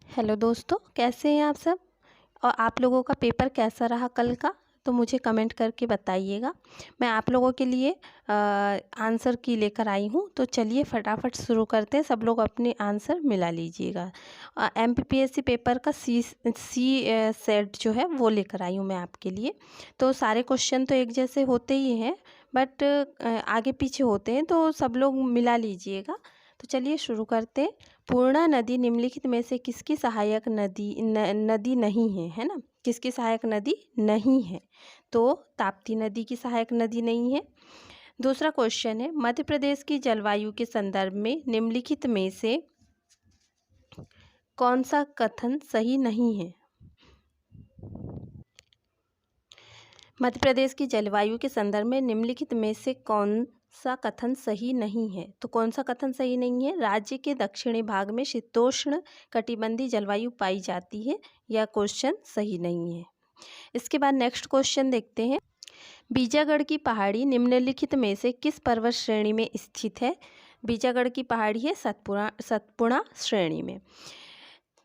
Hello दोस्तों, कैसे हैं आप सब। और आप लोगों का पेपर कैसा रहा कल का, तो मुझे कमेंट करके बताइएगा। मैं आप लोगों के लिए आंसर की लेकर आई हूँ। तो चलिए फटाफट शुरू करते हैं। सब लोग अपने आंसर मिला लीजिएगा। एमपीपीएससी पेपर का सी सेट जो है वो लेकर आई हूँ मैं आपके लिए। तो सारे क्वेश्चन तो एक जैसे होते ही हैं, बट आगे पीछे होते हैं, तो सब लोग मिला लीजिएगा। तो चलिए शुरू करते हैं। पूर्णा नदी निम्नलिखित में से किसकी सहायक नदी नहीं है, है ना। किसकी सहायक नदी नहीं है, तो ताप्ती नदी की सहायक नदी नहीं है। दूसरा क्वेश्चन है, मध्य प्रदेश की जलवायु के संदर्भ में निम्नलिखित में से कौन सा कथन सही नहीं है। मध्य प्रदेश की जलवायु के संदर्भ में निम्नलिखित में से कौन सा कथन सही नहीं है। तो कौन सा कथन सही नहीं है। राज्य के दक्षिणी भाग में शीतोष्ण कटिबंधीय जलवायु पाई जाती है, यह क्वेश्चन सही नहीं है। इसके बाद नेक्स्ट क्वेश्चन देखते हैं। बीजागढ़ की पहाड़ी निम्नलिखित में से किस पर्वत श्रेणी में स्थित है। बीजागढ़ की पहाड़ी है सतपुड़ा श्रेणी में।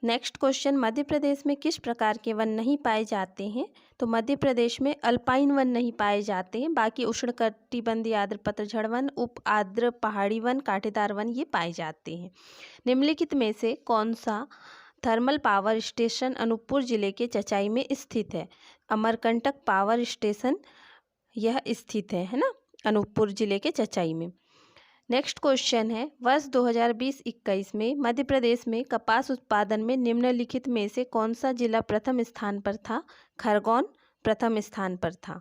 नेक्स्ट क्वेश्चन, मध्य प्रदेश में किस प्रकार के वन नहीं पाए जाते हैं। तो मध्य प्रदेश में अल्पाइन वन नहीं पाए जाते हैं, बाकी उष्णकटिबंधीय आर्द्र पतझड़ वन, उप आर्द्र पहाड़ी वन, कांटेदार वन ये पाए जाते हैं। निम्नलिखित में से कौन सा थर्मल पावर स्टेशन अनूपपुर जिले के चचाई में स्थित है। अमरकंटक पावर स्टेशन यह स्थित है ना, अनूपपुर जिले के चचाई में। नेक्स्ट क्वेश्चन है, वर्ष 2020-21 में मध्य प्रदेश में कपास उत्पादन में निम्नलिखित में से कौन सा जिला प्रथम स्थान पर था। खरगोन प्रथम स्थान पर था।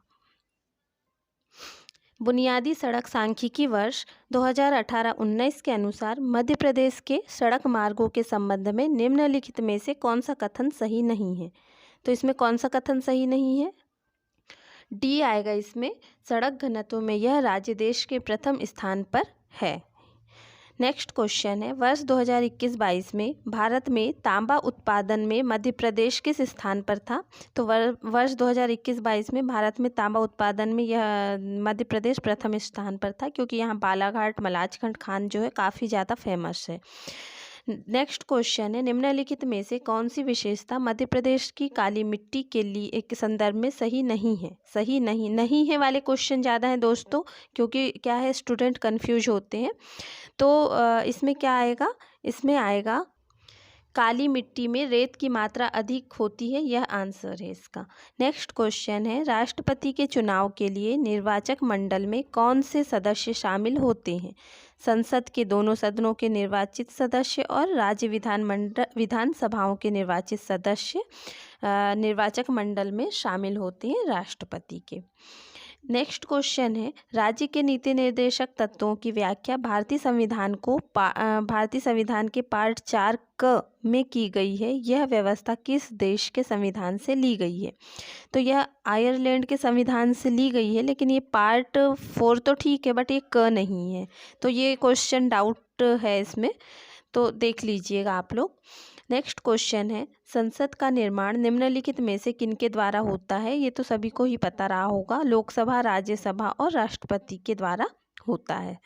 बुनियादी सड़क सांख्यिकी वर्ष 2018-19 के अनुसार मध्य प्रदेश के सड़क मार्गों के संबंध में निम्नलिखित में से कौन सा कथन सही नहीं है। तो इसमें कौन सा कथन सही नहीं है। डी आएगा इसमें। सड़क घनत्व में यह राज्य देश के प्रथम स्थान पर है। नेक्स्ट क्वेश्चन है, वर्ष 2021-22 में भारत में तांबा उत्पादन में मध्य प्रदेश किस स्थान पर था। तो वर्ष 2021-22 में भारत में तांबा उत्पादन में यह मध्य प्रदेश प्रथम स्थान पर था, क्योंकि यहाँ बालाघाट मलाजखंड खान जो है काफ़ी ज़्यादा फेमस है। नेक्स्ट क्वेश्चन है, निम्नलिखित में से कौन सी विशेषता मध्य प्रदेश की काली मिट्टी के लिए एक संदर्भ में सही नहीं है। सही नहीं है वाले क्वेश्चन ज़्यादा हैं दोस्तों, क्योंकि क्या है स्टूडेंट कंफ्यूज होते हैं। तो इसमें क्या आएगा, इसमें आएगा काली मिट्टी में रेत की मात्रा अधिक होती है, यह आंसर है इसका। नेक्स्ट क्वेश्चन है, राष्ट्रपति के चुनाव के लिए निर्वाचक मंडल में कौन से सदस्य शामिल होते हैं। संसद के दोनों सदनों के निर्वाचित सदस्य और राज्य विधानसभाओं के निर्वाचित सदस्य निर्वाचक मंडल में शामिल होते हैं राष्ट्रपति के। नेक्स्ट क्वेश्चन है, राज्य के नीति निर्देशक तत्वों की व्याख्या भारतीय संविधान के पार्ट 4 क में की गई है। यह व्यवस्था किस देश के संविधान से ली गई है। तो यह आयरलैंड के संविधान से ली गई है, लेकिन ये पार्ट 4 तो ठीक है, बट ये क नहीं है। तो ये क्वेश्चन डाउट है इसमें, तो देख लीजिएगा आप लोग। नेक्स्ट क्वेश्चन है, संसद का निर्माण निम्नलिखित में से किनके द्वारा होता है। ये तो सभी को ही पता रहा होगा, लोकसभा, राज्यसभा और राष्ट्रपति के द्वारा होता है।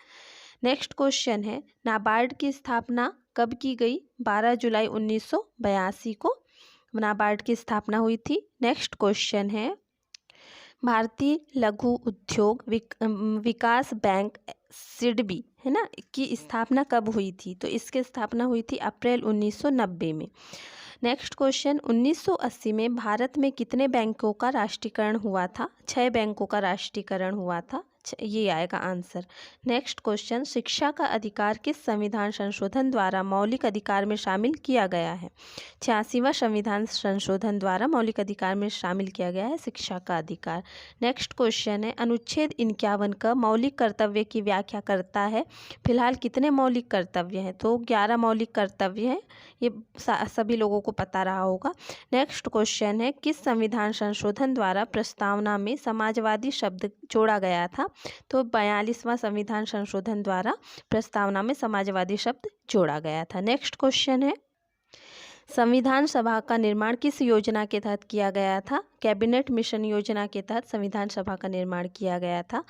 नेक्स्ट क्वेश्चन है, नाबार्ड की स्थापना कब की गई। 12 जुलाई 1982 को नाबार्ड की स्थापना हुई थी। नेक्स्ट क्वेश्चन है, भारतीय लघु उद्योग विकास बैंक सिडबी है ना की स्थापना कब हुई थी। तो इसकी स्थापना हुई थी अप्रैल 1990 में। नेक्स्ट क्वेश्चन, 1980 में भारत में कितने बैंकों का राष्ट्रीयकरण हुआ था। 6 बैंकों का राष्ट्रीयकरण हुआ था, ये आएगा आंसर। नेक्स्ट क्वेश्चन, शिक्षा का अधिकार किस संविधान संशोधन द्वारा मौलिक अधिकार में शामिल किया गया है। 86वां संविधान संशोधन द्वारा मौलिक अधिकार में शामिल किया गया है शिक्षा का अधिकार। नेक्स्ट क्वेश्चन है, अनुच्छेद 51 का मौलिक कर्तव्य की व्याख्या करता है। फिलहाल कितने मौलिक कर्तव्य हैं। तो 11 मौलिक कर्तव्य हैं, ये सभी लोगों को पता रहा होगा। नेक्स्ट क्वेश्चन है, किस संविधान संशोधन द्वारा प्रस्तावना में समाजवादी शब्द जोड़ा गया था। तो 42वां संविधान संशोधन द्वारा प्रस्तावना में समाजवादी शब्द जोड़ा गया था। नेक्स्ट क्वेश्चन है, संविधान सभा का निर्माण किस योजना के तहत किया गया था? कैबिनेट मिशन योजना के तहत संविधान सभा का निर्माण किया गया था।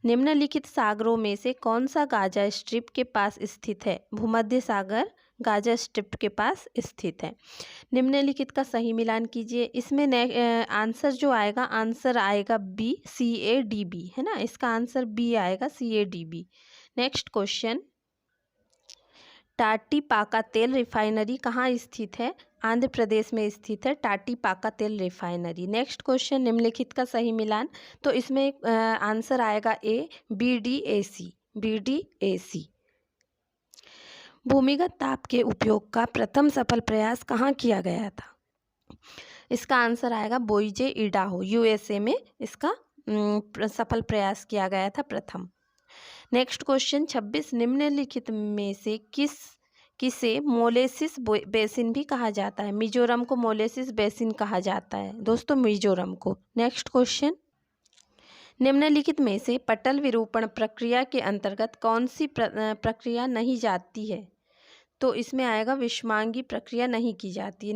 निम्नलिखित सागरों में से कौन सा गाजा स्ट्रिप के पास स्थित है? भूमध्य सागर गाजा स्ट्रिप के पास स्थित है। निम्नलिखित का सही मिलान कीजिए। इसमें आंसर जो आएगा, आंसर आएगा बी, CADB, है ना। इसका आंसर बी आएगा, CADB। नेक्स्ट क्वेश्चन, टाटीपाका तेल रिफाइनरी कहाँ स्थित है? आंध्र प्रदेश में स्थित है टाटीपाका तेल रिफाइनरी। नेक्स्ट क्वेश्चन, निम्नलिखित का सही मिलान, तो इसमें आंसर आएगा ए, BDAC। भूमिगत ताप के उपयोग का प्रथम सफल प्रयास कहाँ किया गया था? इसका आंसर आएगा बोइजे इडाहो, USA में इसका सफल प्रयास किया गया था प्रथम। नेक्स्ट क्वेश्चन 26, निम्नलिखित में से किसे मोलेसिस बेसिन भी कहा जाता है? मिजोरम को मोलेसिस बेसिन कहा जाता है दोस्तों, मिजोरम को। नेक्स्ट क्वेश्चन, निम्नलिखित में से पटल विरूपण प्रक्रिया के अंतर्गत कौन सी प्रक्रिया नहीं जाती है? तो इसमें आएगा विषमांगी प्रक्रिया नहीं की जाती है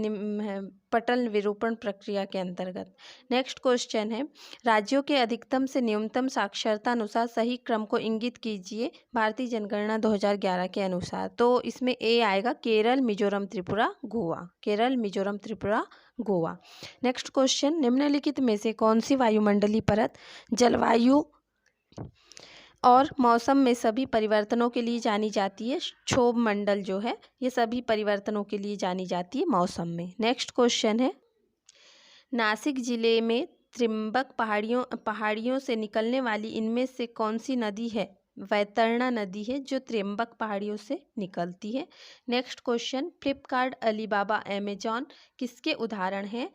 पटल विरूपण प्रक्रिया के अंतर्गत। नेक्स्ट क्वेश्चन है, राज्यों के अधिकतम से न्यूनतम साक्षरता अनुसार सही क्रम को इंगित कीजिए भारतीय जनगणना 2011 के अनुसार। तो इसमें ए आएगा, केरल, मिजोरम, त्रिपुरा, गोवा। केरल, मिजोरम, त्रिपुरा, गोवा। नेक्स्ट क्वेश्चन, निम्नलिखित में से कौन सी वायुमंडलीय परत जलवायु और मौसम में सभी परिवर्तनों के लिए जानी जाती है? क्षोभ मंडल जो है ये सभी परिवर्तनों के लिए जानी जाती है मौसम में। नेक्स्ट क्वेश्चन है, नासिक जिले में त्रिम्बक पहाड़ियों से निकलने वाली इनमें से कौन सी नदी है? वैतरणा नदी है जो त्रिम्बक पहाड़ियों से निकलती है। Next question, Flipkart, Alibaba, Amazon किसके उदाहरण हैं?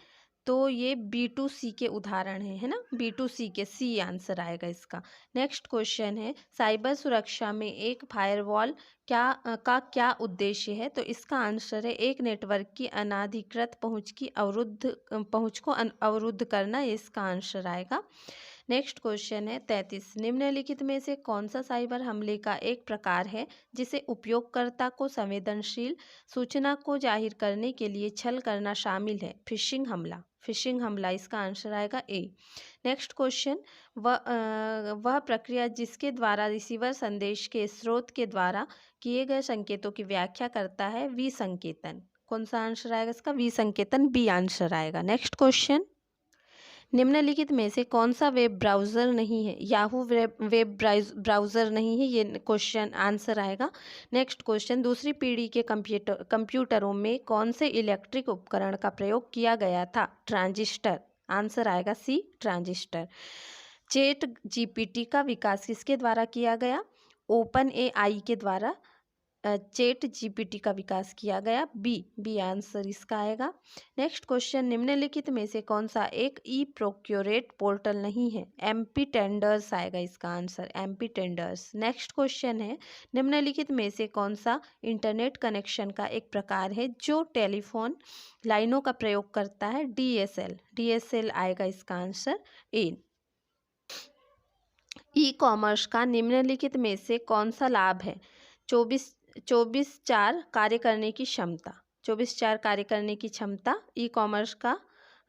तो ये B2C के उदाहरण है ना, B2C के, C आंसर आएगा इसका। नेक्स्ट क्वेश्चन है, साइबर सुरक्षा में एक फायरवॉल क्या उद्देश्य है? तो इसका आंसर है एक नेटवर्क की अनाधिकृत पहुंच को अवरुद्ध करना, इसका आंसर आएगा। नेक्स्ट क्वेश्चन है 33, निम्नलिखित में से कौन सा साइबर हमले का एक प्रकार है जिसे उपयोगकर्ता को संवेदनशील सूचना को जाहिर करने के लिए छल करना शामिल है? फिशिंग हमला। फिशिंग हमला, इसका आंसर आएगा ए। नेक्स्ट क्वेश्चन, वह प्रक्रिया जिसके द्वारा रिसीवर संदेश के स्रोत के द्वारा किए गए संकेतों की व्याख्या करता है, विसंकेतन। कौन सा आंसर आएगा इसका? विसंकेतन, बी आंसर आएगा। नेक्स्ट क्वेश्चन, निम्नलिखित में से कौन सा वेब ब्राउज़र नहीं है? याहू वेब ब्राउज़र नहीं है, ये क्वेश्चन आंसर आएगा। नेक्स्ट क्वेश्चन, दूसरी पीढ़ी के कंप्यूटरों में कौन से इलेक्ट्रिक उपकरण का प्रयोग किया गया था? ट्रांजिस्टर। आंसर आएगा सी, ट्रांजिस्टर। ChatGPT का विकास किसके द्वारा किया गया? OpenAI के द्वारा ChatGPT का विकास किया गया, बी आंसर इसका आएगा। नेक्स्ट क्वेश्चन, निम्नलिखित में से कौन सा एक प्रोक्योरेट पोर्टल नहीं है? MP टेंडर्स आएगा इसका answer, MP tenders. Next question है, निम्नलिखित में से कौन सा इंटरनेट कनेक्शन का एक प्रकार है जो टेलीफोन लाइनों का प्रयोग करता है? DSL आएगा इसका आंसर ए। ई-कॉमर्स का निम्नलिखित में से कौन सा लाभ है? 24/4 कार्य करने की क्षमता। 24/4 कार्य करने की क्षमता ई कॉमर्स का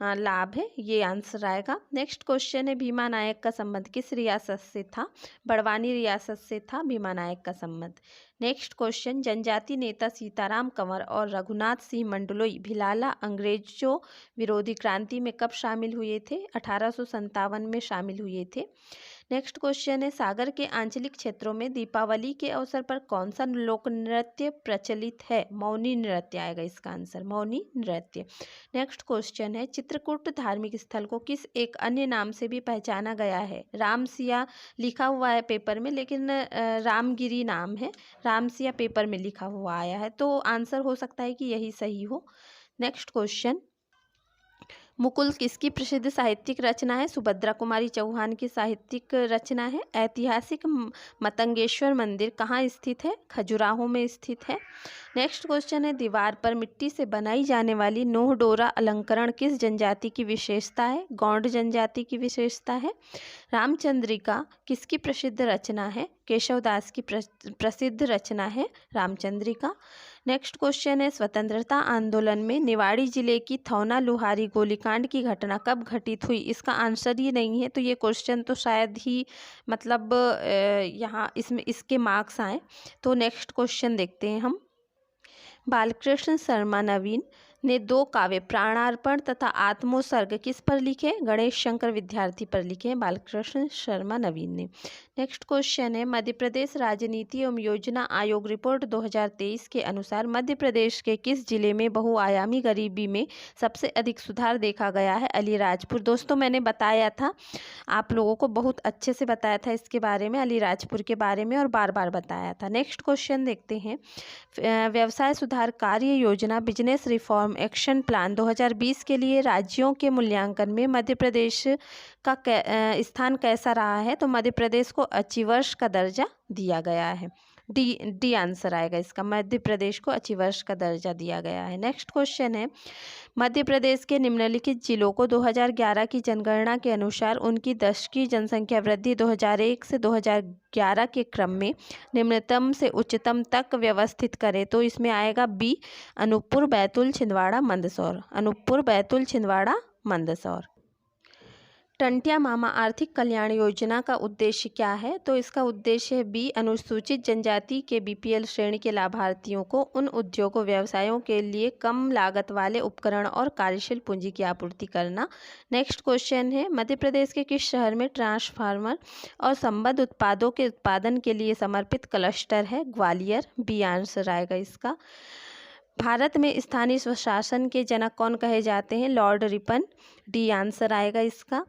लाभ है, ये आंसर आएगा। नेक्स्ट क्वेश्चन है, भीमा नायक का संबंध किस रियासत से था? बड़वानी रियासत से था भीमा नायक का संबंध। नेक्स्ट क्वेश्चन, जनजाति नेता सीताराम कंवर और रघुनाथ सिंह मंडलोई भिलाला अंग्रेजों विरोधी क्रांति में कब शामिल हुए थे? 1857 में शामिल हुए थे। नेक्स्ट क्वेश्चन है, सागर के आंचलिक क्षेत्रों में दीपावली के अवसर पर कौन सा लोक नृत्य प्रचलित है? मौनी नृत्य आएगा इसका आंसर, मौनी नृत्य। नेक्स्ट क्वेश्चन है, चित्रकूट धार्मिक स्थल को किस एक अन्य नाम से भी पहचाना गया है? रामसिया लिखा हुआ है पेपर में, लेकिन रामगिरी नाम है, रामसिया पेपर में लिखा हुआ आया है, तो आंसर हो सकता है कि यही सही हो। नेक्स्ट क्वेश्चन, मुकुल किसकी प्रसिद्ध साहित्यिक रचना है? सुभद्रा कुमारी चौहान की साहित्यिक रचना है। ऐतिहासिक मतंगेश्वर मंदिर कहाँ स्थित है? खजुराहो में स्थित है। नेक्स्ट क्वेश्चन है, दीवार पर मिट्टी से बनाई जाने वाली नोह डोरा अलंकरण किस जनजाति की विशेषता है? गौंड जनजाति की विशेषता है। रामचंद्रिका किसकी प्रसिद्ध रचना है? केशवदास की प्रसिद्ध रचना है रामचंद्रिका। नेक्स्ट क्वेश्चन है, स्वतंत्रता आंदोलन में निवाड़ी जिले की थौना लुहारी गोलीकांड की घटना कब घटित हुई? इसका आंसर ही नहीं है, तो ये क्वेश्चन तो शायद ही मतलब यहाँ इसमें इसके मार्क्स आए। तो नेक्स्ट क्वेश्चन देखते हैं हम। बालकृष्ण शर्मा नवीन ने 2 काव्य प्राणार्पण तथा आत्मोत्सर्ग किस पर लिखे? गणेश शंकर विद्यार्थी पर लिखे हैं बालकृष्ण शर्मा नवीन ने। नेक्स्ट क्वेश्चन है, मध्य प्रदेश राजनीति एवं योजना आयोग रिपोर्ट 2023 के अनुसार मध्य प्रदेश के किस जिले में बहुआयामी गरीबी में सबसे अधिक सुधार देखा गया है? अलीराजपुर। दोस्तों मैंने बताया था, आप लोगों को बहुत अच्छे से बताया था इसके बारे में, अलीराजपुर के बारे में, और बार बार बताया था। नेक्स्ट क्वेश्चन देखते हैं, व्यवसाय सुधार कार्य योजना बिजनेस रिफॉर्म एक्शन प्लान 2020 के लिए राज्यों के मूल्यांकन में मध्य प्रदेश का स्थान कैसा रहा है? तो मध्य प्रदेश को अचीवर्स का दर्जा दिया गया है। डी आंसर आएगा इसका, मध्य प्रदेश को अचीवर्स का दर्जा दिया गया है। नेक्स्ट क्वेश्चन है, मध्य प्रदेश के निम्नलिखित जिलों को 2011 की जनगणना के अनुसार उनकी दशकीय जनसंख्या वृद्धि 2001 से 2011 के क्रम में निम्नतम से उच्चतम तक व्यवस्थित करें। तो इसमें आएगा बी, अनूपपुर, बैतूल, छिंदवाड़ा, मंदसौर। अनूपपुर, बैतूल, छिंदवाड़ा, मंदसौर। टंटिया मामा आर्थिक कल्याण योजना का उद्देश्य क्या है? तो इसका उद्देश्य है बी, अनुसूचित जनजाति के बीपीएल श्रेणी के लाभार्थियों को उन उद्योगों व्यवसायों के लिए कम लागत वाले उपकरण और कार्यशील पूंजी की आपूर्ति करना। नेक्स्ट क्वेश्चन है, मध्य प्रदेश के किस शहर में ट्रांसफार्मर और संबद्ध उत्पादों के उत्पादन के लिए समर्पित क्लस्टर है? ग्वालियर। बी आंसर आएगा इसका। भारत में स्थानीय स्वशासन के जनक कौन कहे जाते हैं? Lord Ripon. डी आंसर आएगा इसका।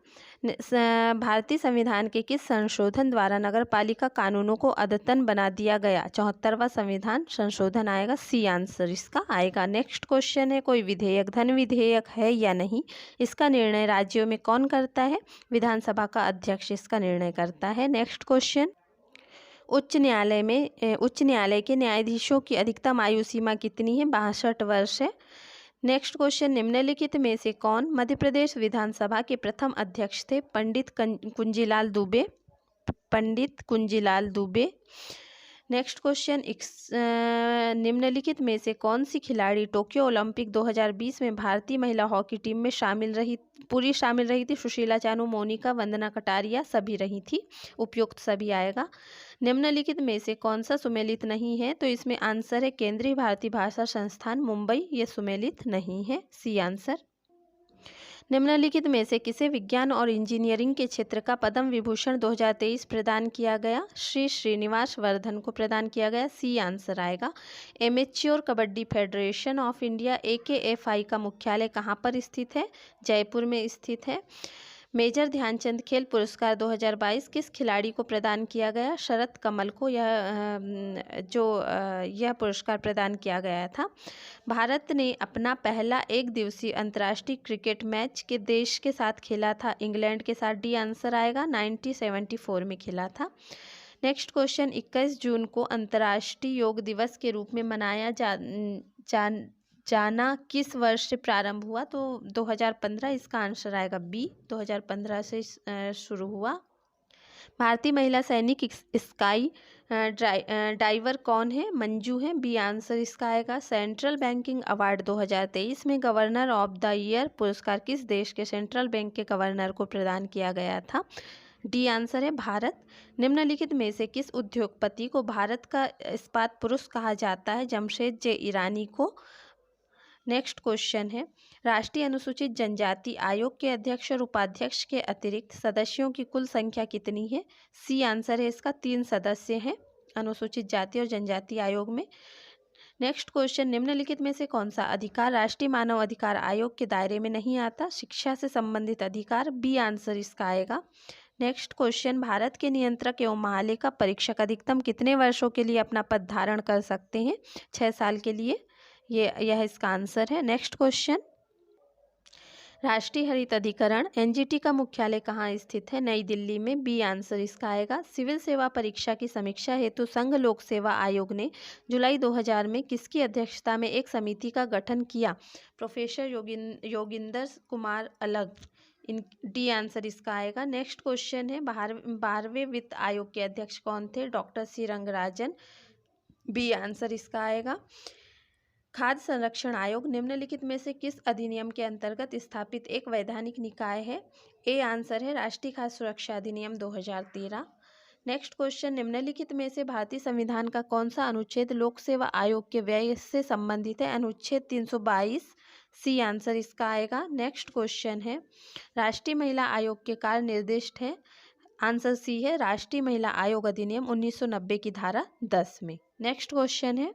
भारतीय संविधान के किस संशोधन द्वारा नगरपालिका कानूनों को अद्यतन बना दिया गया? 74वां संविधान संशोधन आएगा। सी आंसर इसका आएगा। नेक्स्ट क्वेश्चन है, कोई विधेयक धन विधेयक है या नहीं, इसका निर्णय राज्यों में कौन करता है? विधानसभा का अध्यक्ष इसका निर्णय करता है। नेक्स्ट क्वेश्चन, उच्च न्यायालय के न्यायाधीशों की अधिकतम आयु सीमा कितनी है? 62 वर्ष है। नेक्स्ट क्वेश्चन, निम्नलिखित में से कौन मध्य प्रदेश विधानसभा के प्रथम अध्यक्ष थे? पंडित कुंजीलाल दुबे। पंडित कुंजीलाल दुबे। नेक्स्ट क्वेश्चन, निम्नलिखित में से कौन सी खिलाड़ी टोक्यो ओलंपिक 2020 में भारतीय महिला हॉकी टीम में शामिल रही थी? सुशीला चानू, मोनिका, वंदना कटारिया, सभी रही थी। उपयुक्त सभी आएगा। निम्नलिखित में से कौन सा सुमेलित नहीं है? तो इसमें आंसर है केंद्रीय भारतीय भाषा संस्थान मुंबई, ये सुमेलित नहीं है। C answer. निम्नलिखित में से किसे विज्ञान और इंजीनियरिंग के क्षेत्र का पद्म विभूषण 2023 प्रदान किया गया? श्री श्रीनिवास वर्धन को प्रदान किया गया। सी आंसर आएगा। Amateur kabaddi federation of India AKFI का मुख्यालय कहाँ पर स्थित है? जयपुर में स्थित है। मेजर ध्यानचंद खेल पुरस्कार 2022 किस खिलाड़ी को प्रदान किया गया? शरद कमल को यह पुरस्कार प्रदान किया गया था। भारत ने अपना पहला एक दिवसीय अंतर्राष्ट्रीय क्रिकेट मैच के देश के साथ खेला था? इंग्लैंड के साथ। डी आंसर आएगा। 1974 में खेला था। नेक्स्ट क्वेश्चन, 21 जून को अंतर्राष्ट्रीय योग दिवस के रूप में मनाया जाना किस वर्ष से प्रारंभ हुआ? तो 2015 इसका आंसर आएगा बी, 2015 से शुरू हुआ। भारतीय महिला सैनिक स्काई डाइवर कौन है? मंजू है। बी आंसर इसका आएगा। सेंट्रल बैंकिंग अवार्ड 2023 में गवर्नर ऑफ द ईयर पुरस्कार किस देश के सेंट्रल बैंक के गवर्नर को प्रदान किया गया था? डी आंसर है भारत। निम्नलिखित में से किस उद्योगपति को भारत का इस्पात पुरुष कहा जाता है? जमशेद जे ईरानी को। नेक्स्ट क्वेश्चन है, राष्ट्रीय अनुसूचित जनजाति आयोग के अध्यक्ष और उपाध्यक्ष के अतिरिक्त सदस्यों की कुल संख्या कितनी है? सी आंसर है इसका। 3 सदस्य हैं अनुसूचित जाति और जनजाति आयोग में। नेक्स्ट क्वेश्चन, निम्नलिखित में से कौन सा अधिकार राष्ट्रीय मानव अधिकार आयोग के दायरे में नहीं आता? शिक्षा से संबंधित अधिकार। बी आंसर इसका आएगा। नेक्स्ट क्वेश्चन, भारत के नियंत्रक एवं महालेखा परीक्षक अधिकतम कितने वर्षों के लिए अपना पद धारण कर सकते हैं? 6 साल के लिए। यह इसका आंसर है। नेक्स्ट क्वेश्चन, राष्ट्रीय हरित अधिकरण NGT का मुख्यालय कहाँ स्थित है? नई दिल्ली में। बी आंसर इसका आएगा। सिविल सेवा परीक्षा की समीक्षा हेतु संघ लोक सेवा आयोग ने जुलाई 2000 में किसकी अध्यक्षता में एक समिति का गठन किया? प्रोफेसर योगिंदर कुमार अलग। डी आंसर इसका आएगा। नेक्स्ट क्वेश्चन है, 12वें वित्त आयोग के अध्यक्ष कौन थे? Doctor C Rangarajan. B answer इसका आएगा। खाद्य संरक्षण आयोग निम्नलिखित में से किस अधिनियम के अंतर्गत स्थापित एक वैधानिक निकाय है? ए आंसर है राष्ट्रीय खाद्य सुरक्षा अधिनियम 2013। नेक्स्ट क्वेश्चन, निम्नलिखित में से भारतीय संविधान का कौन सा अनुच्छेद लोक सेवा आयोग के व्यय से संबंधित है? अनुच्छेद 322 सी आंसर इसका आएगा। नेक्स्ट क्वेश्चन है, राष्ट्रीय महिला आयोग के कार्य निर्दिष्ट है? आंसर सी है राष्ट्रीय महिला आयोग अधिनियम 1990 की धारा 10 में। नेक्स्ट क्वेश्चन है,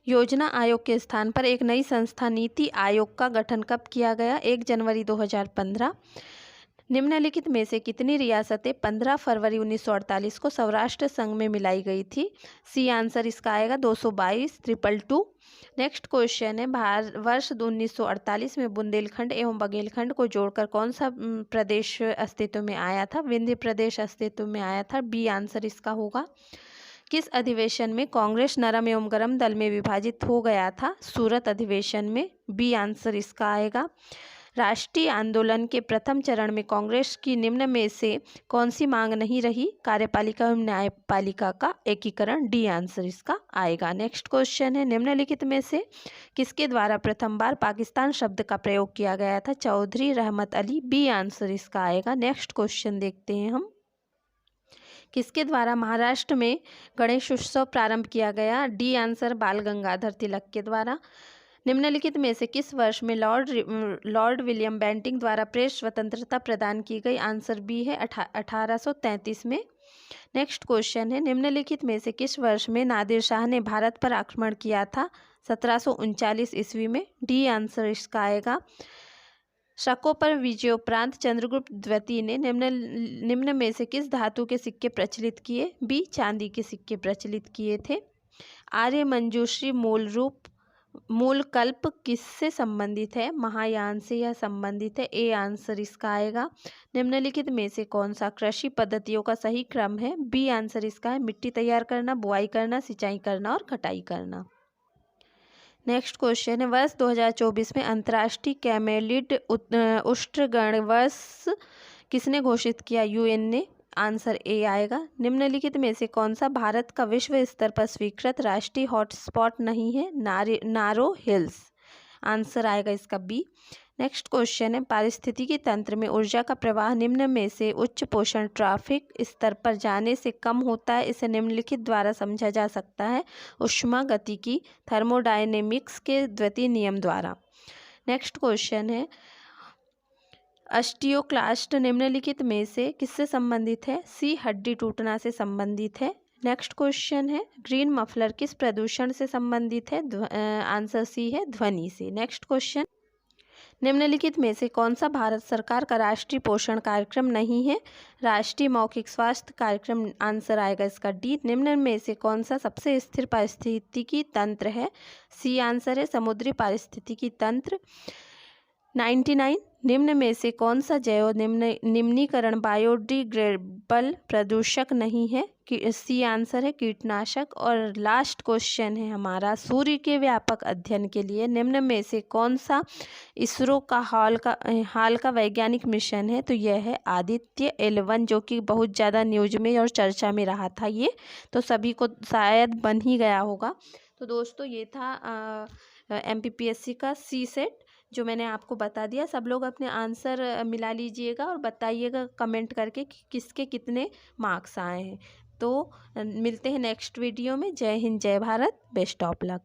योजना आयोग के स्थान पर एक नई संस्था नीति आयोग का गठन कब किया गया? 1 जनवरी 2015। निम्नलिखित में से कितनी रियासतें 15 फरवरी 1948 को सौराष्ट्र संघ में मिलाई गई थी? सी आंसर इसका आएगा 222 222। नेक्स्ट क्वेश्चन है, वर्ष 1948 में बुंदेलखंड एवं बघेलखंड को जोड़कर कौन सा प्रदेश अस्तित्व में आया था? विंध्य प्रदेश अस्तित्व में आया था। बी आंसर इसका होगा। किस अधिवेशन में कांग्रेस नरम एवं गरम दल में विभाजित हो गया था? सूरत अधिवेशन में। बी आंसर इसका आएगा। राष्ट्रीय आंदोलन के प्रथम चरण में कांग्रेस की निम्न में से कौन सी मांग नहीं रही? कार्यपालिका एवं न्यायपालिका का एकीकरण। डी आंसर इसका आएगा। नेक्स्ट क्वेश्चन है, निम्नलिखित में से किसके द्वारा प्रथम बार पाकिस्तान शब्द का प्रयोग किया गया था? चौधरी रहमत अली। बी आंसर इसका आएगा। नेक्स्ट क्वेश्चन देखते हैं हम, किसके द्वारा महाराष्ट्र में गणेश उत्सव प्रारंभ किया गया? डी आंसर बाल गंगाधर तिलक के द्वारा। निम्नलिखित में से किस वर्ष में लॉर्ड विलियम बेंटिंक द्वारा प्रेस स्वतंत्रता प्रदान की गई? आंसर बी है 1833 में। नेक्स्ट क्वेश्चन है, निम्नलिखित में से किस वर्ष में नादिर शाह ने भारत पर आक्रमण किया था? 1739 ईस्वी में। डी आंसर इसका आएगा। शकों पर विजयोपरांत चंद्रगुप्त द्वितीय ने निम्न में से किस धातु के सिक्के प्रचलित किए? बी चांदी के सिक्के प्रचलित किए थे। आर्य मंजूश्री मूल कल्प किससे संबंधित है? महायान से यह संबंधित है। ए आंसर इसका आएगा। निम्नलिखित में से कौन सा कृषि पद्धतियों का सही क्रम है? बी आंसर इसका है मिट्टी तैयार करना, बुआई करना, सिंचाई करना और कटाई करना। नेक्स्ट क्वेश्चन है, वर्ष 2024 में अंतर्राष्ट्रीय कैमेलिड उष्णकटिबंधीय वर्ष किसने घोषित किया? यूएन ने। आंसर ए आएगा। निम्नलिखित में से कौन सा भारत का विश्व स्तर पर स्वीकृत राष्ट्रीय हॉटस्पॉट नहीं है? नारो हिल्स। आंसर आएगा इसका बी। नेक्स्ट क्वेश्चन है, पारिस्थितिकी तंत्र में ऊर्जा का प्रवाह निम्न में से उच्च पोषण ट्रैफिक स्तर पर जाने से कम होता है। इसे निम्नलिखित द्वारा समझा जा सकता है? ऊष्मागतिकी थर्मोडायनेमिक्स के द्वितीय नियम द्वारा। नेक्स्ट क्वेश्चन है, ऑस्टियोक्लास्ट निम्नलिखित में से किससे संबंधित है? सी हड्डी टूटना से संबंधित है। नेक्स्ट क्वेश्चन है, ग्रीन मफलर किस प्रदूषण से संबंधित है? आंसर सी है ध्वनि से। नेक्स्ट क्वेश्चन, निम्नलिखित में से कौन सा भारत सरकार का राष्ट्रीय पोषण कार्यक्रम नहीं है? राष्ट्रीय मौखिक स्वास्थ्य कार्यक्रम। आंसर आएगा इसका डी। निम्न में से कौन सा सबसे स्थिर पारिस्थितिकी तंत्र है? सी आंसर है समुद्री पारिस्थितिकी तंत्र। 99 निम्न में से कौन सा जैव निम्नीकरण बायोडिग्रेडेबल प्रदूषक नहीं है? सी आंसर है कीटनाशक। और लास्ट क्वेश्चन है हमारा, सूर्य के व्यापक अध्ययन के लिए निम्न में से कौन सा इसरो का हाल का वैज्ञानिक मिशन है? तो यह है आदित्य L1, जो कि बहुत ज़्यादा न्यूज में और चर्चा में रहा था। ये तो सभी को शायद बन ही गया होगा। तो दोस्तों ये था MPPSC का सी सेट जो मैंने आपको बता दिया। सब लोग अपने आंसर मिला लीजिएगा और बताइएगा कमेंट करके कि किसके कितने मार्क्स आए हैं। तो मिलते हैं नेक्स्ट वीडियो में। जय हिंद, जय भारत, बेस्ट ऑफ लक।